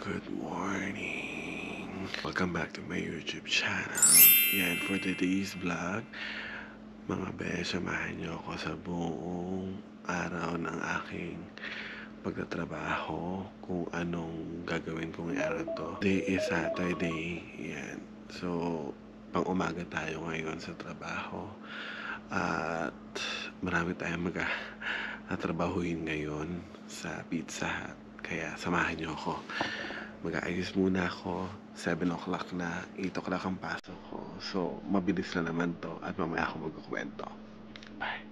Good morning! Welcome back to my YouTube channel. Yan, for today's vlog, mga besh, samahan nyo ako sa buong araw ng aking pagtatrabaho, kung anong gagawin ko ngayong araw to. Today is Saturday. Yan. So, pang umaga tayo ngayon sa trabaho. At marami tayong magtatrabahuin ngayon sa Pizza Hut. Kaya samahan nyo ako. Mag-aayos muna ako. 7 o'clock na, 8 o'clock ang pasok ko. So, mabilis na naman to. At mamaya ako magkukwento. Bye!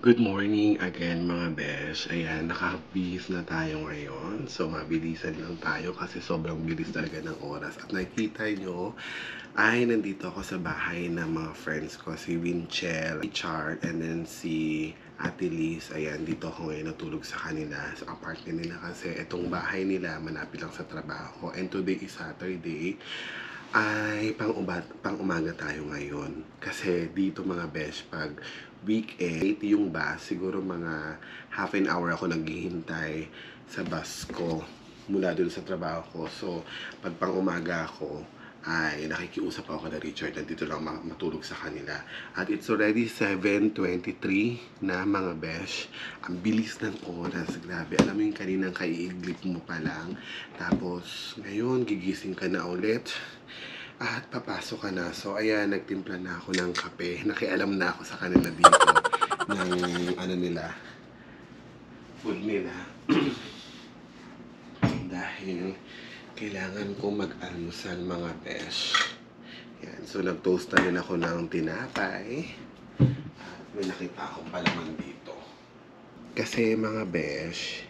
Good morning again mga besh. Ayan, nakabihis na tayo ngayon. So, mabilisan lang tayo kasi sobrang bilis talaga ng oras. At nakikita nyo, ay nandito ako sa bahay ng mga friends ko. Si Winchell, si Chart, and then si Ate Liz. Ayan, dito ako ngayon natulog sa kanila. Sa apartment nila kasi itong bahay nila malapit lang sa trabaho. And today is Saturday. Ay pang umaga tayo ngayon kasi dito mga besh, pag weekend yung bus, siguro mga half an hour ako naghihintay sa bus ko mula dun sa trabaho ko. So pag pang umaga ako ay nakikiusap ako na Richard na dito lang matulog sa kanila. At it's already 7:23 na mga besh. Ang bilis ng oras, grabe. Alam mo yung kaninang kaiiglip mo pa lang, tapos ngayon gigising ka na ulit at papasok ka na. So ayan, nagtimpla na ako ng kape. Nakialam na ako sa kanila dito ng ano nila, food nila. Dahil kailangan ko mag-almusal mga besh. Yan. So nag-toast na rin ako ng tinapay. At may nakita akong palaman dito. Kasi mga besh,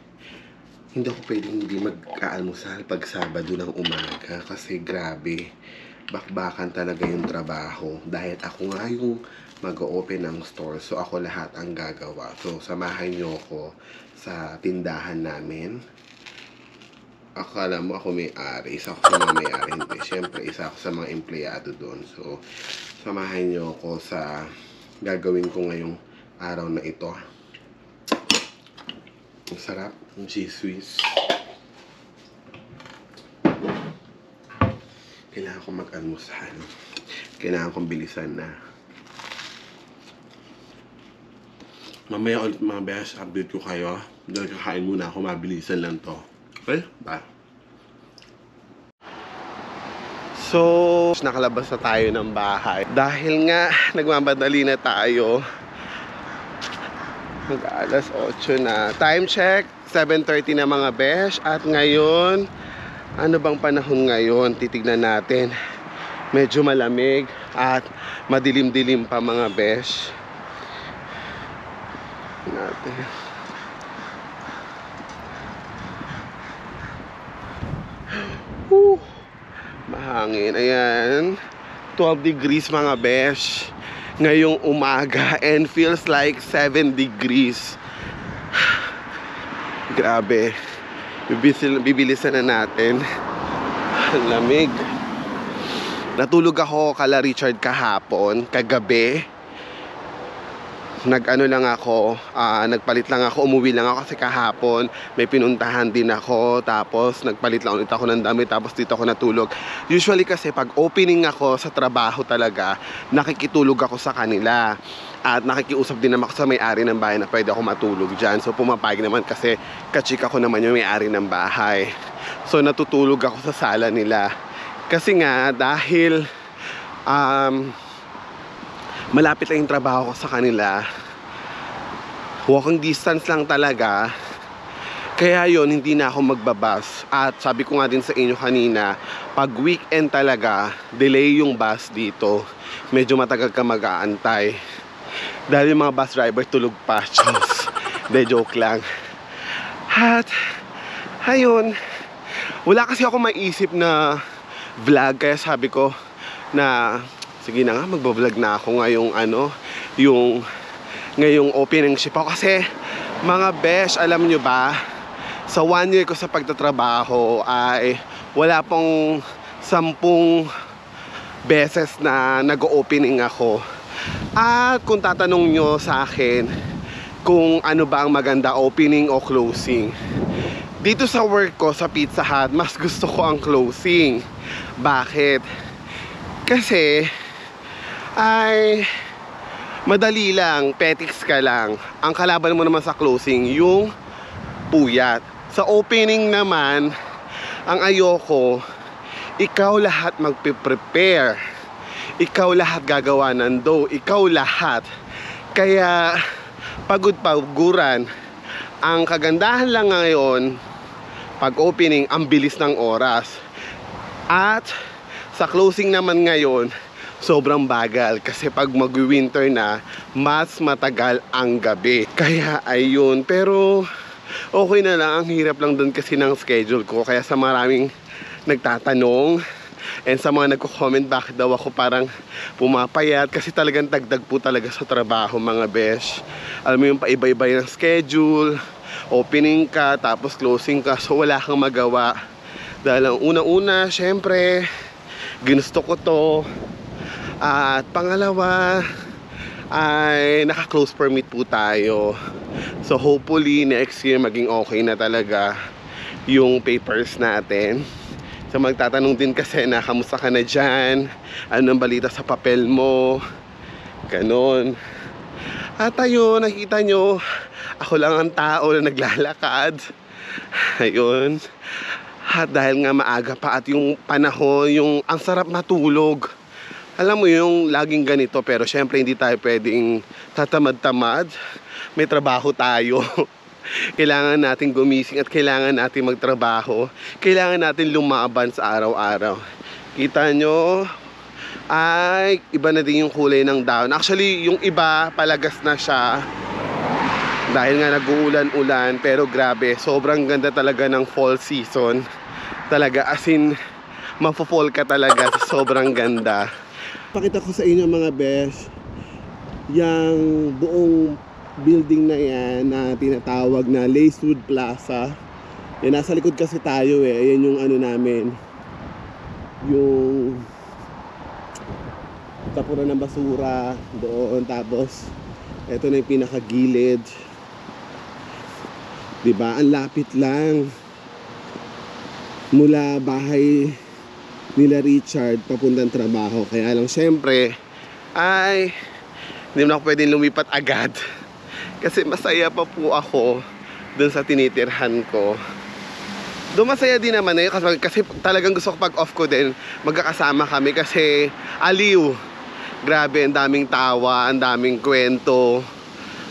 hindi ako pwedeng hindi mag-aalmusal pag Sabado ng umaga. Kasi grabe, bakbakan talaga yung trabaho. Dahil ako nga yung mag-open ng store. So ako lahat ang gagawa. So samahan nyo ako sa tindahan namin. Akala mo ako may-ari. Isa ako sa mga may-ari. Hindi. Siyempre, isa ako sa mga empleyado doon. So, samahan nyo ako sa gagawin ko ngayong araw na ito. Ang sarap. Ang cheese whiz. Kailangan ko mag-almusal. Kailangan kong bilisan na. Mamaya ulit mga besh, update ko kayo. Dahil kakain muna ako, mabilisan lang to. Okay? Bye. So, nakalabas na tayo ng bahay. Dahil nga, nagmamadali na tayo. Mag-alas 8 na. Time check, 7:30 na mga besh. At ngayon, ano bang panahon ngayon? Titignan natin. Medyo malamig at madilim-dilim pa mga besh. Natin. Mahangin. Ayan. 12 degrees mga besh. ngayong umaga and feels like 7 degrees. Grabe. Bibilisan na natin. Ang lamig. Natulog ako kala Richard kahapon, kagabi. Nagpalit lang ako, umuwi lang ako kasi kahapon may pinuntahan din ako, tapos nagpalit lang ulit ako ng damit, tapos dito ako natulog. Usually kasi pag opening ako sa trabaho talaga, nakikitulog ako sa kanila at nakikiusap din naman ako sa may-ari ng bahay na pwede ako matulog dyan. So pumapayag naman kasi kachika ko naman yung may-ari ng bahay. So natutulog ako sa sala nila kasi nga dahil malapit lang yung trabaho ko sa kanila, walking distance lang talaga. Kaya yon, hindi na ako magbabus. At sabi ko nga din sa inyo kanina, pag weekend talaga, delay yung bus dito. Medyo matagal ka mag-aantay dahil yung mga bus driver tulog pa. Diyos, de joke lang. At ayun, wala kasi ako maisip na vlog, kaya sabi ko na sige na nga, magbablog na ako ngayong opening shift ako. Kasi mga besh, alam nyo ba, sa 1 year ko sa pagtatrabaho ay wala pong 10 beses na nag-opening ako. At kung tatanong nyo sa akin kung ano ba ang maganda, opening o closing, dito sa work ko sa Pizza Hut, mas gusto ko ang closing. Bakit? Kasi ay madali lang, petics ka lang. Ang kalaban mo naman sa closing, yung puyat. Sa opening naman, ang ayoko, ikaw lahat magpe-prepare, ikaw lahat gagawa ng dough, ikaw lahat. Kaya pagod-paguran. Ang kagandahan lang ngayon, pag opening, ang bilis ng oras. At sa closing naman ngayon, sobrang bagal kasi pag mag-winter na, mas matagal ang gabi. Kaya ayun, pero okay na lang. Ang hirap lang dun kasi ng schedule ko. Kaya sa maraming nagtatanong and sa mga nagko-comment bakit daw ako parang pumapayat, kasi talagang dagdag po talaga sa trabaho, mga besh. Alam mo yung paiba-iba ng schedule, opening ka tapos closing ka, so wala kang magawa. Dahil ang una-una, syempre ginusto ko to. At pangalawa ay naka-close permit po tayo. So hopefully next year maging okay na talaga yung papers natin. So magtatanong din kasi na kamusta ka na dyan, anong balita sa papel mo, ganon. At ayun, nakita nyo, ako lang ang tao na naglalakad. Ayun. At dahil nga maaga pa at yung panahon, yung ang sarap matulog. Alam mo yung laging ganito, pero syempre hindi tayo pwedeng tatamad-tamad. May trabaho tayo. Kailangan natin gumising at kailangan natin magtrabaho. Kailangan natin lumaban sa araw-araw. Kita nyo, ay iba na din yung kulay ng dahon. Actually, yung iba palagas na siya dahil nga nag-uulan-ulan. Pero grabe, sobrang ganda talaga ng fall season. Talaga, as in, mafo-fall ka talaga. Sobrang ganda. Pakita ko sa inyo, mga besh, yung buong building na yan na tinatawag na Lacewood Plaza. Yan, nasa likod kasi tayo eh. Ayan yung ano namin, yung tapunan ng basura doon. Tapos eto na yung pinakagilid, diba? Ang lapit lang mula bahay nila Richard papuntang trabaho. Kaya lang syempre ay hindi na ako pwedeng lumipat agad kasi masaya pa po ako dun sa tinitirhan ko. Doon masaya din naman eh, kasi talagang gusto ko pag off ko din magkakasama kami kasi aliw. Grabe, ang daming tawa, ang daming kwento.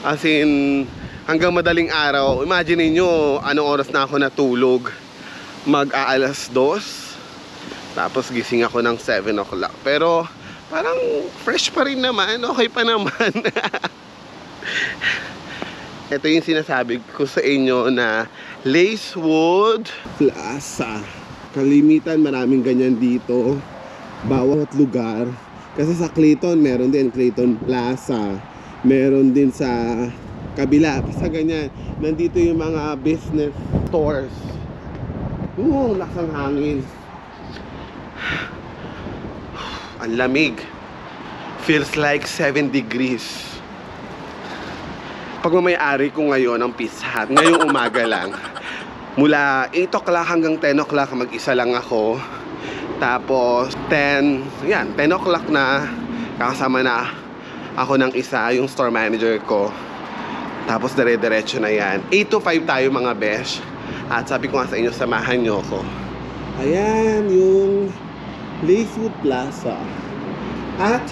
As in, hanggang madaling araw. Imagine niyo anong oras na ako natulog. Mag-aalas 2. Tapos gising ako ng 7 o'clock. Pero parang fresh pa rin naman. Okay pa naman. Ito yung sinasabi ko sa inyo na Lacewood Plaza. Kalimitan maraming ganyan dito. Bawat lugar Kasi sa Clayton, meron din Clayton Plaza. Meron din sa kabila. Sa ganyan, nandito yung mga business stores. Lakas ng hangin. Ang lamig. Feels like 7 degrees. Pagmamayari ko ngayon ng Pizza Hut, ngayong umaga lang, mula 8 o'clock hanggang 10 o'clock, mag-isa lang ako. Tapos 10 o'clock na, kakasama na ako ng isa, yung store manager ko. Tapos dire-diretso na yan. 8 to 5 tayo mga besh. At sabi ko nga sa inyo, samahan nyo ako. Ayan yung Lacewood Plaza. At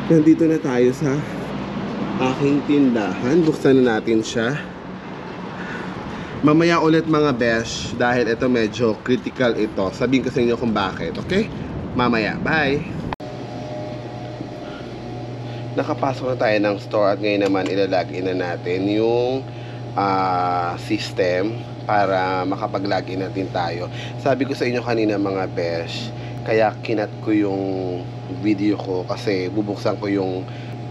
nandito na tayo sa aking tindahan. Buksan na natin siya. Mamaya ulit mga besh, dahil ito medyo critical ito. Sabihin ko sa inyo kung bakit, okay? Mamaya, bye! Nakapasok na tayo ng store at ngayon naman ilalagin na natin yung system para makapag-login natin tayo. Sabi ko sa inyo kanina mga besh, kaya kinat ko yung video ko kasi bubuksan ko yung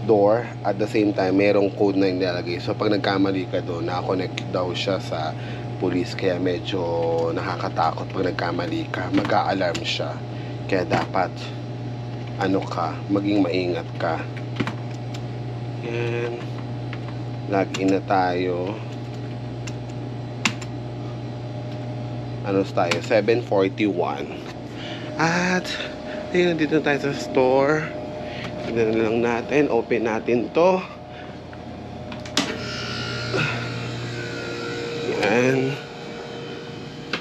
door at the same time merong code na nilalagay. So pag nagkamali ka doon, na-connect daw siya sa police, kaya medyo nakakatakot pag nagkamali ka, mag-a-alarm siya. Kaya dapat maging maingat ka. And login na tayo. Tayo? 7:41. At ayun, nandito na tayo sa store. Tignan lang natin, open natin to.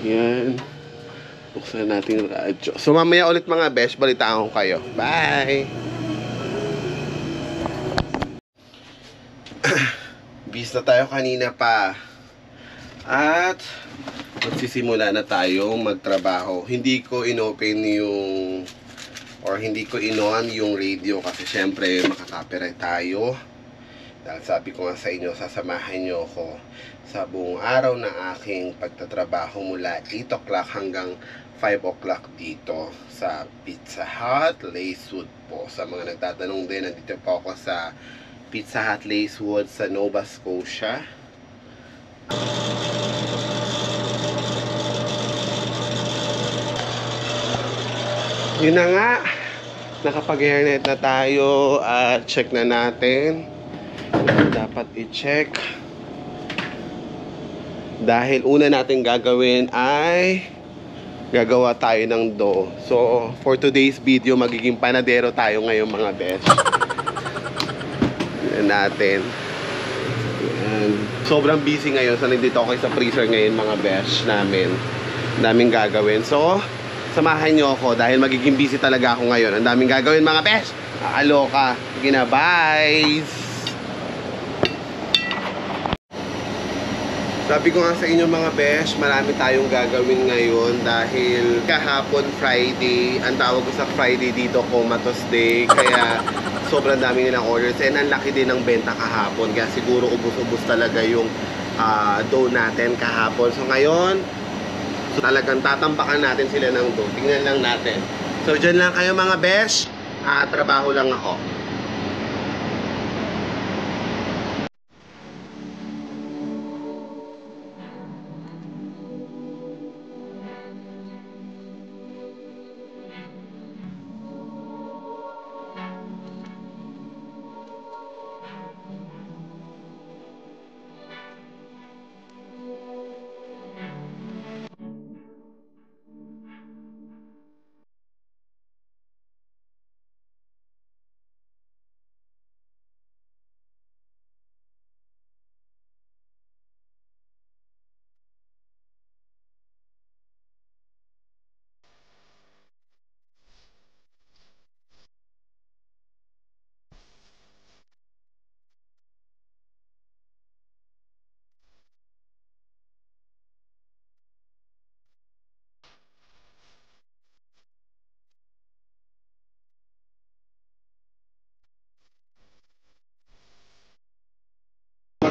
Yan. Buksan natin yung radyo. So mamaya ulit mga besh, balitaan ko kayo. Bye! Bis na tayo kanina pa. At magsisimula na tayo magtrabaho. Hindi ko inopen hindi ko inon yung radio kasi syempre makaka-copyright tayo. Dahil sabi ko nga sa inyo, sasamahan nyo ako sa buong araw ng aking pagtatrabaho mula 8 o'clock hanggang 5 o'clock dito sa Pizza Hut, Lacewood po. Sa mga nagtatanong din, nandito po ako sa Pizza Hut, Lacewood sa Nova Scotia. Yun na nga, nakapag-hairnet na tayo at check na natin. Dapat i-check. Dahil una natin gagawin ay gagawa tayo ng dough. So, for today's video, magiging panadero tayo ngayon mga besh. Yan natin. Yan. Sobrang busy ngayon. So, nandito ako sa freezer ngayon mga besh namin. Daming gagawin. So, samahan nyo ako dahil magiging busy talaga ako ngayon. Ang daming gagawin mga besh. Aloka. Sige na, bye! Sabi ko nga sa inyo mga besh, marami tayong gagawin ngayon dahil kahapon Friday, ang tawag ko sa Friday dito, Comatose Day. Kaya sobrang dami nilang orders and ang laki din ng benta kahapon. Kaya siguro ubos-ubos talaga yung dough natin kahapon. So ngayon, talagang tatambakan natin sila ng dough. Tingnan lang natin. So dyan lang kayo mga besh, trabaho lang ako.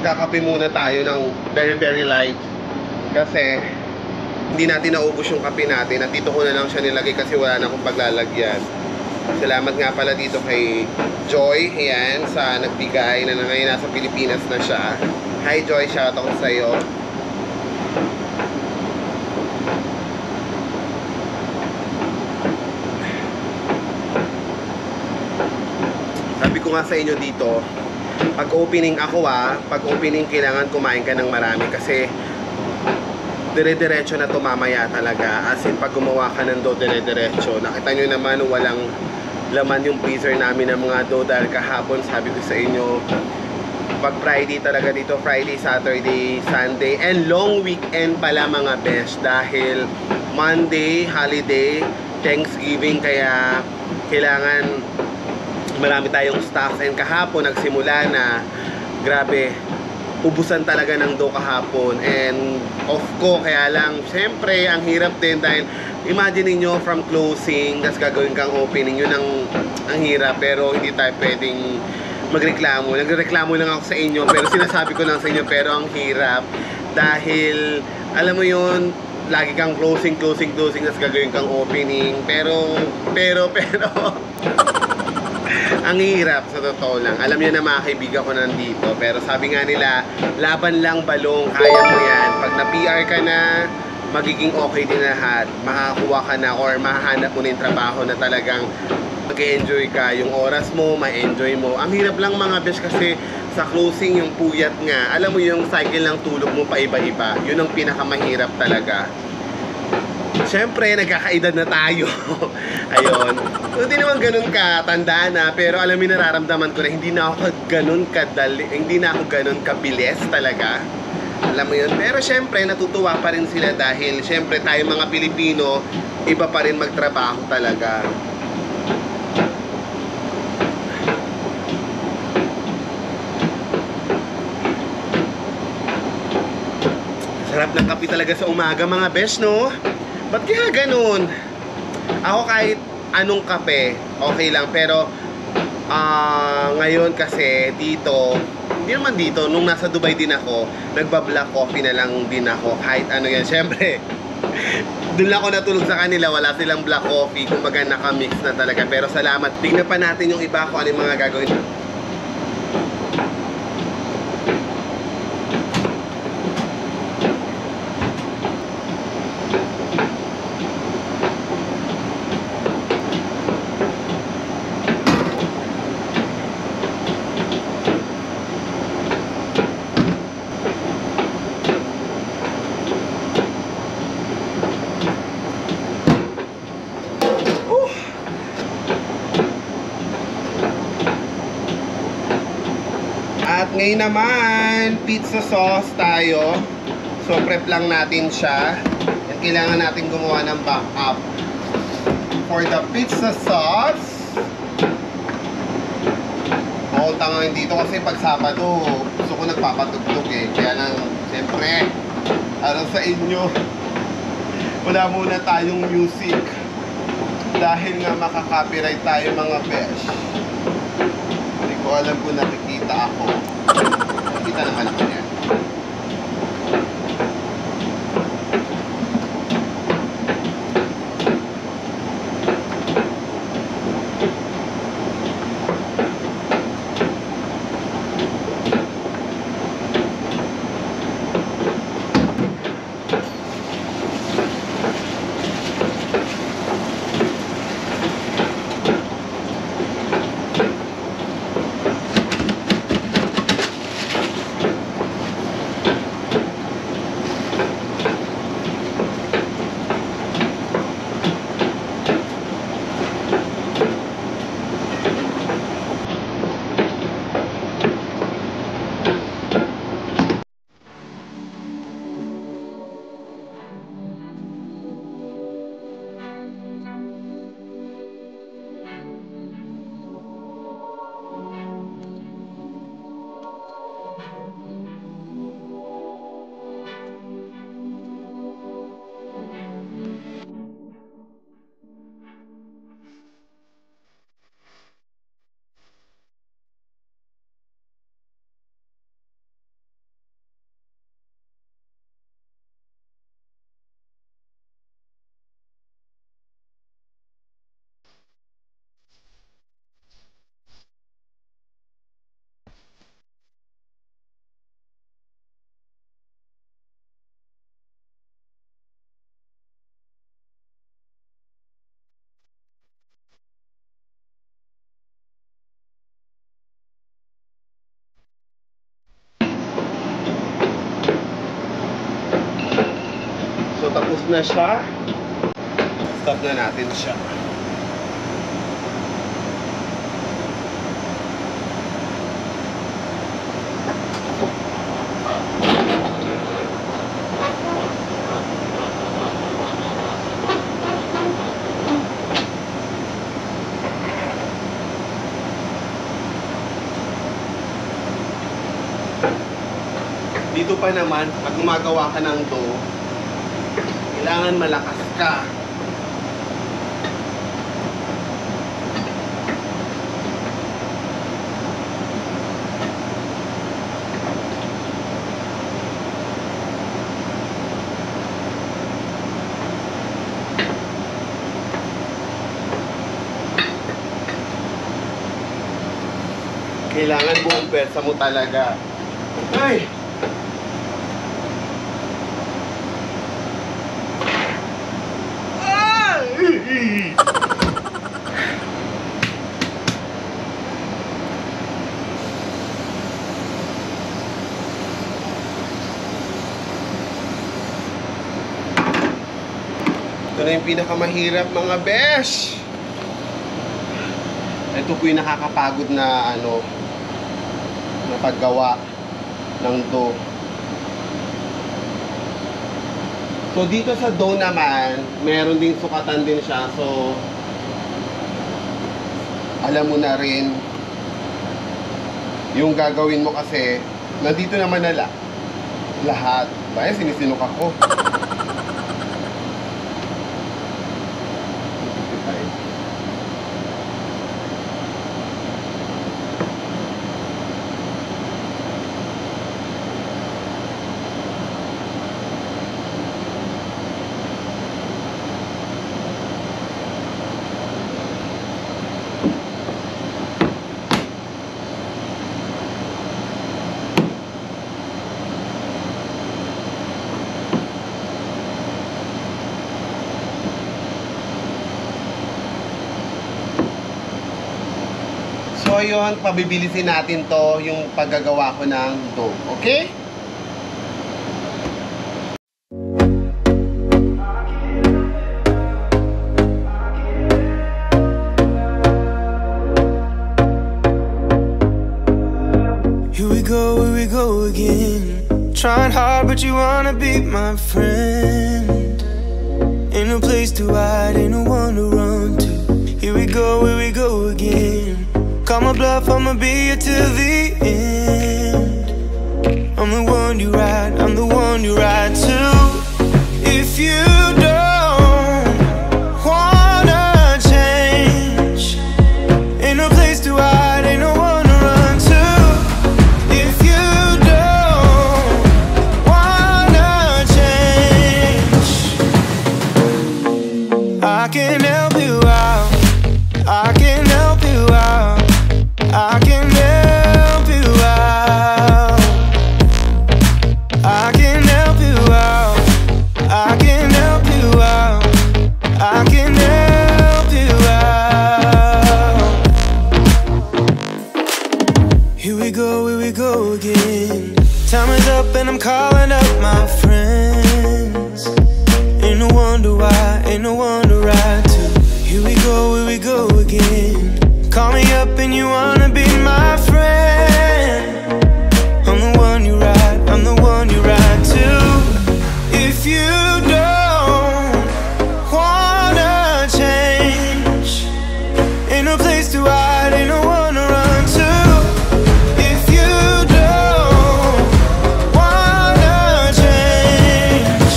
Magkakape muna tayo ng very light kasi hindi natin naubos yung kape natin. At dito ko na lang siya nilagay kasi wala na akong paglalagyan. Salamat nga pala dito kay Joy, ayan, sa nagbigay na ngayon nasa Pilipinas na siya. Hi Joy, shoutout sa'yo. Sabi ko nga sa inyo dito, pag opening ako pag opening kailangan kumain ka ng marami kasi dire-diretso na to mamaya talaga. As in, pag gumawa ka ng dough dire-diretso, nakita nyo naman walang laman yung freezer namin ng mga dough dahil kahapon sabi ko sa inyo, pag Friday talaga dito, Friday, Saturday, Sunday, and long weekend pala mga besh dahil Monday, holiday, Thanksgiving, kaya kailangan marami tayong staff. And kahapon nagsimula na, grabe, ubusan talaga ng dough kahapon. And off ko, kaya lang syempre ang hirap din dahil imagine niyo from closing tas gagawin kang opening, yun ang hirap. Pero hindi tayo pwedeng magreklamo. Nagreklamo lang ako sa inyo pero sinasabi ko lang sa inyo, pero ang hirap dahil alam mo yun, lagi kang closing tas gagawin kang opening, pero ang hirap sa totoo lang. Alam niyo na mga kaibigan ko nandito, pero sabi nga nila, laban lang balong, kaya mo yan. Pag na-PR ka na, magiging okay din lahat. Makakuha ka na or mahahanap mo na yung trabaho na talagang mag-enjoy ka. Yung oras mo, ma-enjoy mo. Ang hirap lang mga besh kasi sa closing, yung puyat nga. Alam mo yung cycle ng tulog mo pa iba-iba. Yun ang pinakamahirap talaga. Siyempre, nagkakaedad na tayo. Ayun. So, hindi naman ganun katanda na, pero alam mo, nararamdaman ko na hindi na ako ganun kadali, hindi na ako ganun kabilis talaga. Alam mo yun. Pero siyempre, natutuwa pa rin sila dahil siyempre tayo mga Pilipino, iba pa rin magtrabaho talaga. Sarap ng kape talaga sa umaga mga besh, no? Ba't kaya ganun? Ako kahit anong kape, okay lang. Pero ngayon kasi dito, hindi naman dito, nung nasa Dubai din ako, nagba-black coffee na lang din ako. Kahit ano yan, syempre doon lang ako natulog sa kanila, wala silang black coffee. Kumbaga nakamix na talaga. Pero salamat, tignan pa natin yung iba kung ano yung mga gagawin. At ngayon naman, pizza sauce tayo. So, prep lang natin siya. At kailangan natin gumawa ng backup. For the pizza sauce, hold tangan dito kasi pag Sabado, gusto ko nagpapatugtog eh. Kaya lang, siyempre, araw sa inyo, wala muna tayong music. Dahil nga makaka-copyright tayo mga besh. Hindi ko alam kung nakikita ako. Nakikita naman ako yan. Tapos na siya. Stop na natin siya. Dito pa naman, pag gumagawa ka ng dough, kailangan malakas ka. Kailangan buong pwersa mo talaga. Ay! Ito na yung pinakamahirap, mga besh. Ito po yung nakakapagod na na paggawa ng dough. So dito sa dough naman, meron ding sukatan din siya. So alam mo na rin yung gagawin mo kasi nandito naman na lahat. Kaya sinisinok ako. So yun, pabibilisin natin to yung paggagawa ko ng dough. Okay? Here we go again. Trying hard but you wanna be my friend. Ain't no place to hide, ain't no one to run to. Here we go again. Call my bluff, I'ma be here till the end. I'm the one you ride, I'm the one you ride to. If you don't wanna change, ain't no place to hide, ain't no one to run to. If you don't wanna change, I can help you out, I can help you out, I can help you out, I can help you out, I can help you out, I can help you out. Here we go again. Time is up and I'm calling up my friends. Ain't no wonder why, ain't no one to ride to. Here we go again. Call me up and you wanna be my friend. I'm the one you ride, I'm the one you ride to. If you don't wanna change, ain't no place to hide, ain't no one to run to. If you don't wanna change,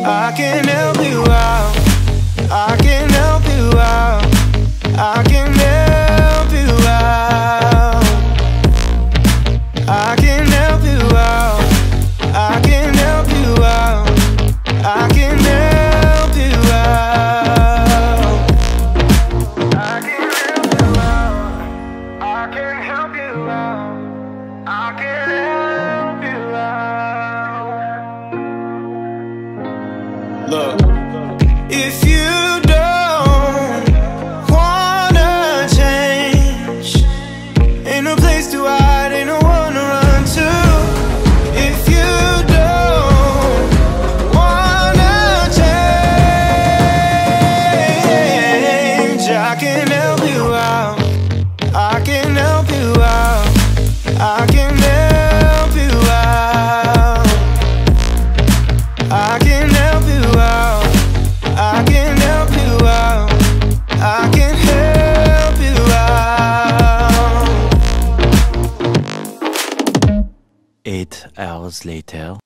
I can help you out, I can help you out, I can help you out, I can help you out, I can help you out, I can help you out, I can help you out, I can help you out, I can help you out. Look, if you don't wanna change, ain't no place to hide, ain't no one to run to. If you don't 8 hours later.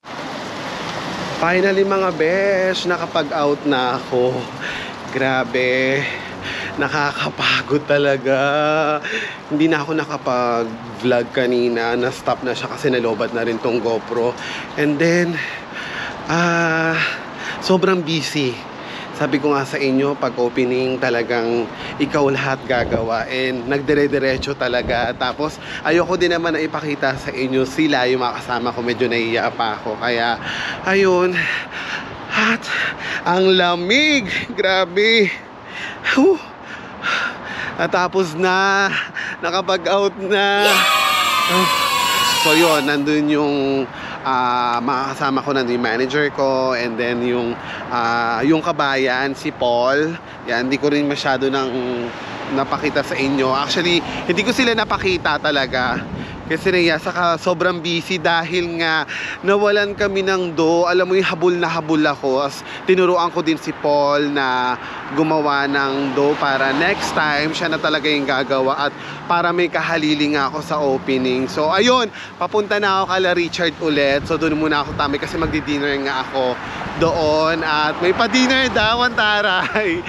Finally mga besh, nakapag-out na ako. Grabe, nakakapagod talaga. Hindi na ako nakapag-vlog kanina. Na-stop na siya kasi nalobat na rin tong GoPro. And then, sobrang busy. Sabi ko nga sa inyo, pag opening talagang ikaw lahat gagawa and nagdire-diretso talaga. Tapos ayoko din naman na ipakita sa inyo sila, yung mga kasama ko, medyo nahiya pa ako. Kaya ayun, at ang lamig, grabe. Natapos na, nakapag-out na. So yun, nandun yung mga kasama ko, nandun yung manager ko, and then yung kabayan, si Paul. Yan, hindi ko rin masyado napakita sa inyo. Actually, hindi ko sila napakita talaga. Kasi saka sobrang busy dahil nga nawalan kami ng dough. Alam mo yung habol na habol ako. As tinuruan ko din si Paul na gumawa ng dough para next time siya na talaga yung gagawa at para may kahalili nga ako sa opening. So ayun, papunta na ako kala Richard ulit. So doon muna ako tami kasi magdi-dinner nga ako doon. At may pa-dinner daw ang taray.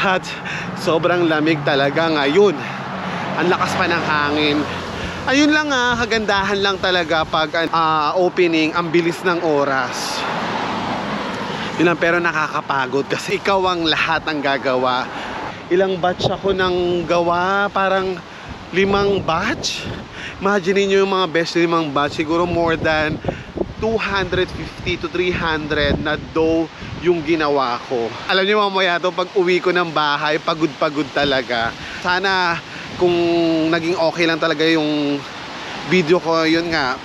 At sobrang lamig talaga ngayon. Ang lakas pa ng hangin. Ayun lang kagandahan lang talaga pag opening, ang bilis ng oras. Yun lang, pero nakakapagod kasi ikaw ang lahat ang gagawa. Ilang batch ako nang gawa, parang 5 batch. Imagine niyo yung mga best 5 batch, siguro more than 250 to 300 na dough yung ginawa ko. Alam niyo mamaya to, pag uwi ko ng bahay, pagod-pagod talaga. Sana kung naging okay lang talaga yung video ko, yun nga,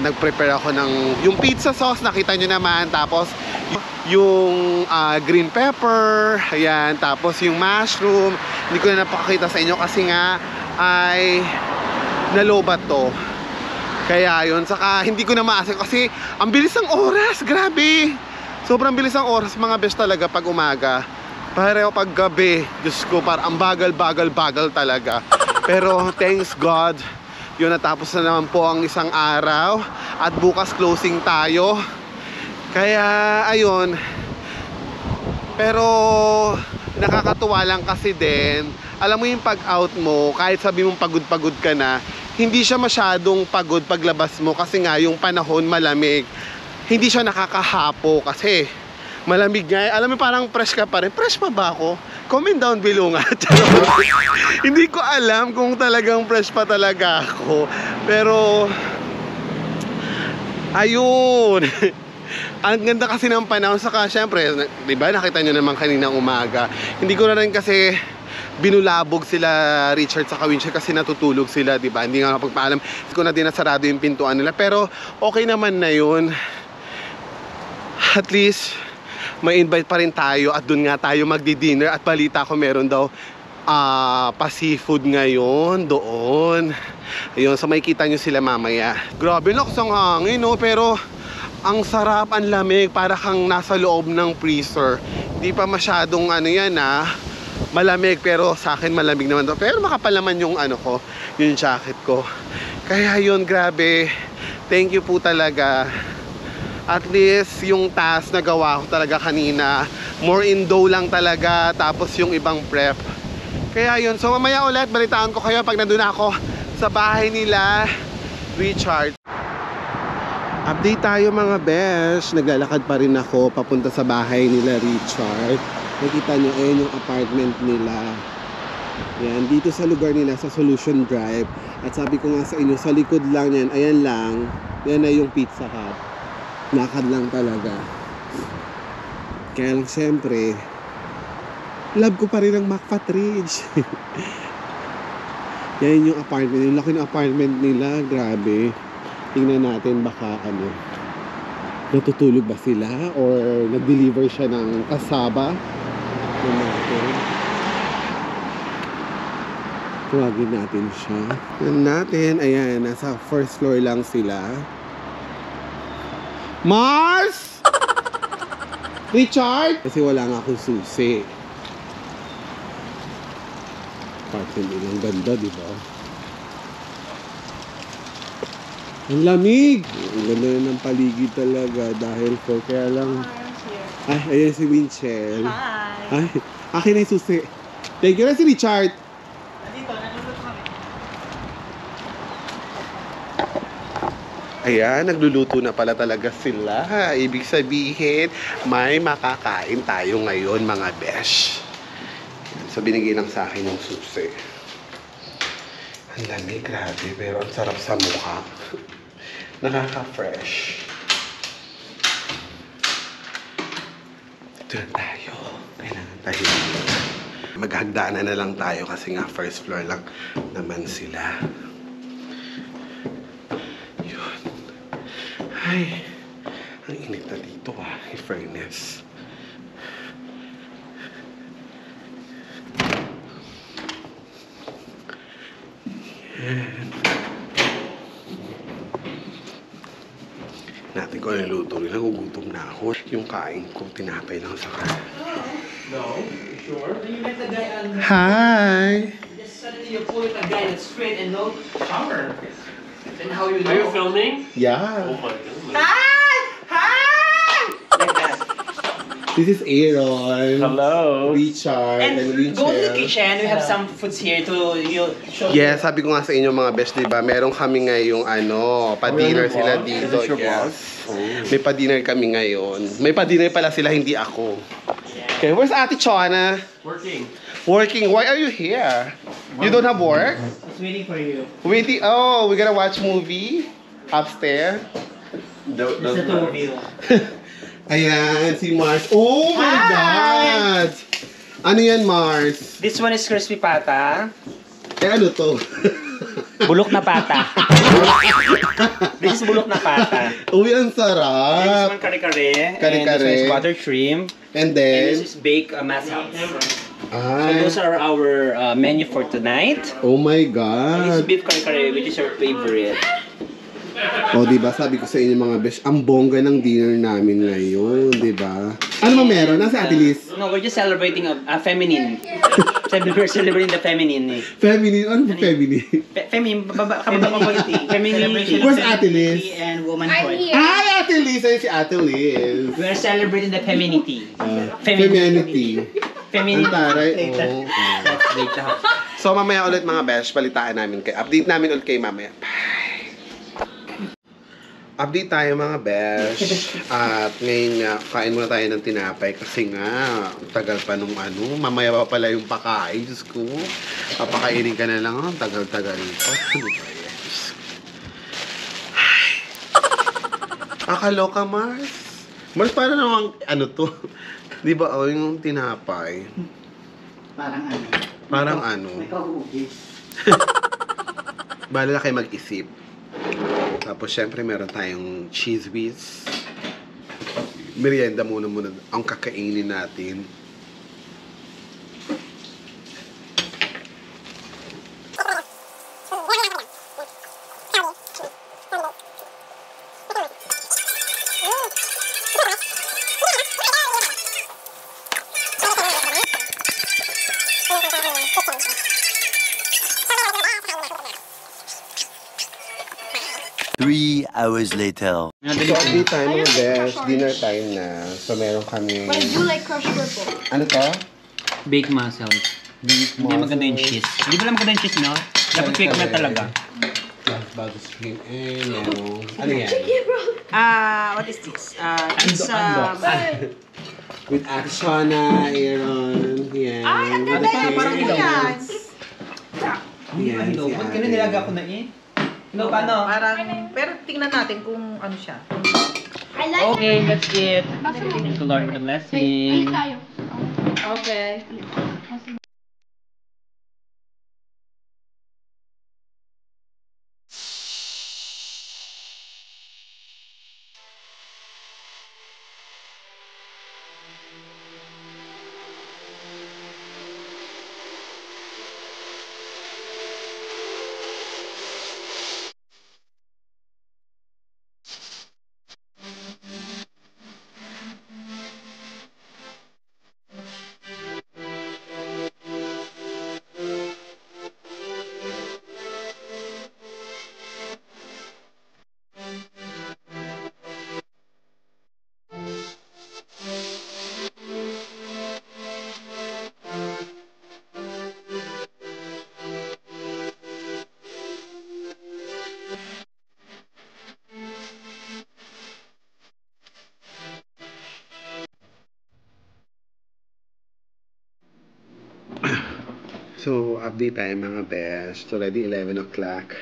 nag-prepare ako ng yung pizza sauce, nakita nyo naman. Tapos yung green pepper, ayan. Tapos yung mushroom, hindi ko na napakita sa inyo kasi nga ay nalobat to. Kaya yun, saka hindi ko na maasik kasi ang bilis ng oras, grabe. Sobrang bilis ng oras mga best talaga pag umaga. Pareho pag gabi, Diyos ko, parang bagal talaga. Pero thanks God, yun, natapos na naman po ang isang araw. At bukas closing tayo. Kaya ayun. Pero nakakatuwa lang kasi din, alam mo yung pag-out mo, kahit sabi mong pagod-pagod ka na, hindi siya masyadong pagod paglabas mo kasi nga yung panahon malamig. Hindi siya nakakahapo kasi malamig nga. Alam mo, parang fresh ka pa rin. Fresh pa ba ako? Comment down below nga. Hindi ko alam kung talagang fresh pa talaga ako. Pero ayun. Ang ganda kasi ng panahon. Saka syempre, diba, nakita nyo naman kaninang umaga. Hindi ko na rin kasi binulabog sila Richard sa Windsor kasi natutulog sila, diba? Hindi nga napagpaalam. Hindi ko na din nasarado yung pintuan nila. Pero okay naman na yun. At least may invite pa rin tayo at dun nga tayo magdi-dinner. At balita ko meron daw pa-seafood ngayon doon. Ayun, so makikita nyo sila mamaya. Grabe, lakas ang hangin, no? Pero ang sarap, ang lamig, para kang nasa loob ng freezer. Hindi pa masyadong malamig, pero sa akin malamig naman to. Pero makapal naman yung yung jacket ko. Kaya yun, grabe. Thank you po talaga. At least yung task na gawa ko talaga kanina, more in dough lang talaga, tapos yung ibang prep. Kaya yun, so mamaya ulit balitaan ko kayo pag nandun ako sa bahay nila Richard. Update tayo mga besh. Naglalakad pa rin ako papunta sa bahay nila Richard. Nakita nyo, ayun yung apartment nila. Yan, dito sa lugar nila sa Solution Drive. At sabi ko nga sa inyo, sa likod lang yan, ayan lang, yan na yung Pizza Hut. Lakad lang talaga. Kaya lang syempre, love ko pa rin ang McFat Ridge. Yan yung apartment, yung laki ng apartment nila. Grabe. Tingnan natin baka natutulog ba sila or nag-deliver siya ng kasaba. Tuwagin natin siya. Yan natin, ayan, nasa first floor lang sila. Mars! Richard! Kasi wala nga akong susi. Parking din ang ganda, di ba? Ang lamig! Ang ganda na ng paligid talaga dahil for kaya lang... Ay, ayan si Winchell. Hi! Ay, akin na yung susi. Thank you na si Richard. Dito, nalulot kami. Ayan, nagluluto na pala talaga sila. Ibig sabihin, may makakain tayo ngayon mga besh. So, binigay lang sa akin yung susi. Ang lamig, grabe. Pero ang sarap sa mukha. Nakaka-fresh. Ito na tayo. Kailangan tayo. Maghagdaanan na lang tayo kasi nga first floor lang naman sila. Yun. Ay, ang init na dito in fairness. Yan. Natin ko ang luto nila, gugutom na ako. Yung kain ko, tinapay lang sa kanya. No? You sure? You met the guy on... Hi! Just suddenly you pull with a guy that's straight and no shower. Then how you know? Are you filming? Yeah. Oh my goodness. Hi! Hi! Like that. This is Aaron. Hello. Richard and And go to the Winchell. kitchen. We have some foods here to you show. Yes, sabi ko nga sa inyo mga best, diba? Meron kami ngayong pa-dinner Is sila this dito. your vlog? Yes. May pa-dinner kami ngayon. May pa-dinner pala sila, hindi ako. Okay, where's Ate Chona? Working. Working. Why are you here? You don't have work? I was waiting for you. Waiting. Oh, we're gonna watch movie upstairs. It's the two of you. Ayan, si Mars. Oh my Hi! God! Ano yan, Mars? This one is crispy pata. Eh, ano to? Bulok na pata. This is bulok na pata. Uy, ang This sarap. one kare-kare. Kare-kare. And this one is butter shrimp. And And then, this is baked masala. So ay, those are our menu for tonight. oh my And this is God. beef kare-kare, which is our favorite. O, diba, sabi ko sa inyo mga besh, ang bongga ng dinner namin ngayon, diba? Ano ba meron? Nasa Ate Liz? No, we're just celebrating a feminine. We're celebrating the feminine. Feminine? Ano ba feminine? Feminine, femininity. Where's Ate Liz? And womanhood. Ay, Ate Liz! Ayun si Ate Liz. We are celebrating the femininity. Femininity. Femininity. Ang taray. Later. Oo. That's later. So, mamaya ulit mga besh, balitaan namin kayo. Update namin ulit kayo mamaya. Bye! Update tayo mga besh. At ngayon nga, kain muna tayo ng tinapay kasi nga, tagal pa nung mamaya pa pala yung pakain. Diyos ko, papakainin ka na lang. Tagal-tagal pa. Ano ba yan? Diyos ko. Ay. Akaloka, Mars. Mars, parang namang, to? Di ba, yung tinapay? Parang ano? Parang ano? Bala na kayo mag-isip. Tapos, syempre, meron tayong cheese whiz. Merienda muna ang kakainin natin. Three hours later. So, update tayo mga best. Dinner time na. So, meron kami... But I do like crushed purple. Ano to? Baked mussels. Hindi maganda yung cheese. Hindi ba lang maganda yung cheese, no? Dapat quick na talaga. Bago stream. Eh, meron... Ano yan? What is this? It's With Ate Shona, Aaron, yan. Ay, ang ganda Ate yan! Kay. Parang yan! Yan, si Ba't Ate. ganun nilaga ko na eh? No, paano? Parang, pero tingnan natin kung ano siya. I like Okay, that's it. Bakit mo? Thank you Lord for the Ay, blessing. tayo. Okay. So, update tayo mga best. So, already 11 o'clock.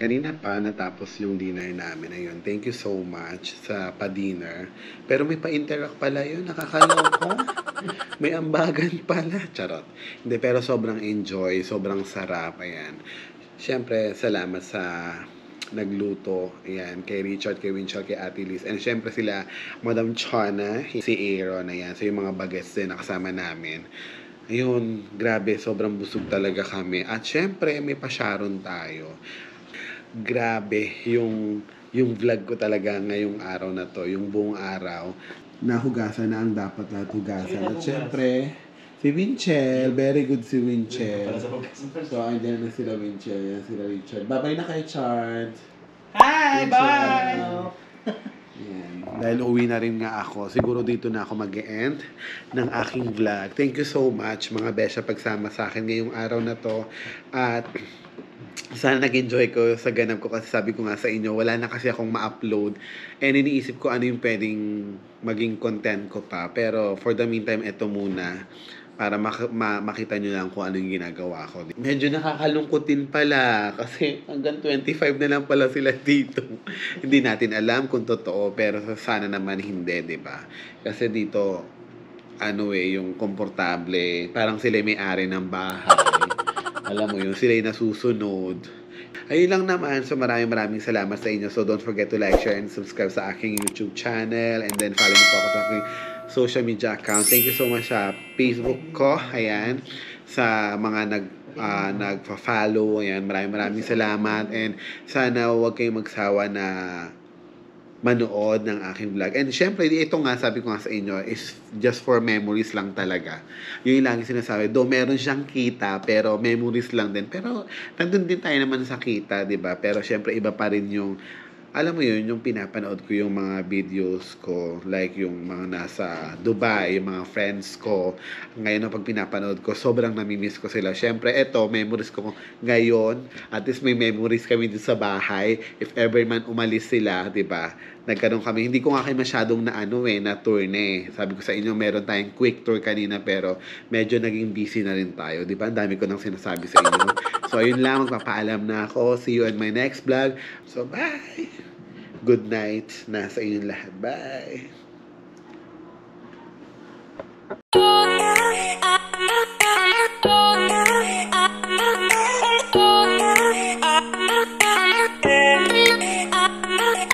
Kanina pa natapos yung dinner namin. Ayun, thank you so much sa pa-dinner. Pero may pa-interact pala yun. Nakakaloka. May ambagan pala. Charot. Hindi, pero sobrang enjoy. Sobrang sarap. Ayan. Siyempre, salamat sa nagluto. Ayan, kay Richard, kay Winchell, kay Ate Liz. And syempre sila, Madam Chana, si Aaron. Ayan, so yung mga bagets din nakasama namin. Ayun, grabe, sobrang busog talaga kami. At syempre, may pa-Sharon tayo. Grabe, yung vlog ko talaga ngayong araw na to, yung buong araw, nahugasan na ang dapat lahat hugasan. At syempre, si Winchell, very good si Winchell. So, andyan na sila Winchell, yan sila Richard. Bye-bye na kay Chard. Hi! Winchell. Bye! Yan. Dahil uwi na rin nga ako, siguro dito na ako mag-e-end ng aking vlog. Thank you so much mga besya pagsama sa akin ngayong araw na to. At sana nag-enjoy ko sa ganap ko kasi sabi ko nga sa inyo, wala na kasi akong ma-upload. And iniisip ko ano yung pwedeng maging content ko pa. Pero for the meantime, eto muna. Para makita nyo lang kung ano yung ginagawa ko. Medyo nakakalungkutin pala kasi hanggang 25 na lang pala sila dito. Hindi natin alam kung totoo pero sana naman hindi, di ba? Kasi dito, yung komportable, parang sila may-ari ng bahay. Alam mo yun, sila yung nasusunod. Ayun lang naman. So maraming salamat sa inyo. So don't forget to like, share, and subscribe sa aking YouTube channel. And then follow me po ako sa aking social media account. Thank you so much sa Facebook ko. Ayan. Sa mga nagpa-follow. Ayan. Maraming salamat. And sana huwag kayong magsawa na manood ng aking vlog. And syempre, ito nga, sabi ko nga sa inyo, is just for memories lang talaga. Yun yung lagi sinasabi. Though meron siyang kita, pero memories lang din. Pero, nandun din tayo naman sa kita, diba? Pero syempre, iba pa rin yung, alam mo yun, yung pinapanood ko yung mga videos ko, like yung mga nasa Dubai, yung mga friends ko. Ngayon, pag pinapanood ko, sobrang namimiss ko sila. Syempre, eto, memories ko ngayon. At least may memories kami dito sa bahay. If ever man umalis sila, diba? Nagkaroon kami, hindi ko nga kayo masyadong na tourne. Sabi ko sa inyo, meron tayong quick tour kanina, pero medyo naging busy na rin tayo. Diba? Ang dami ko nang sinasabi sa inyo. So, ayun lang, magpapaalam na ako. See you on my next vlog. So, bye! Good night na sa inyong lahat. Bye!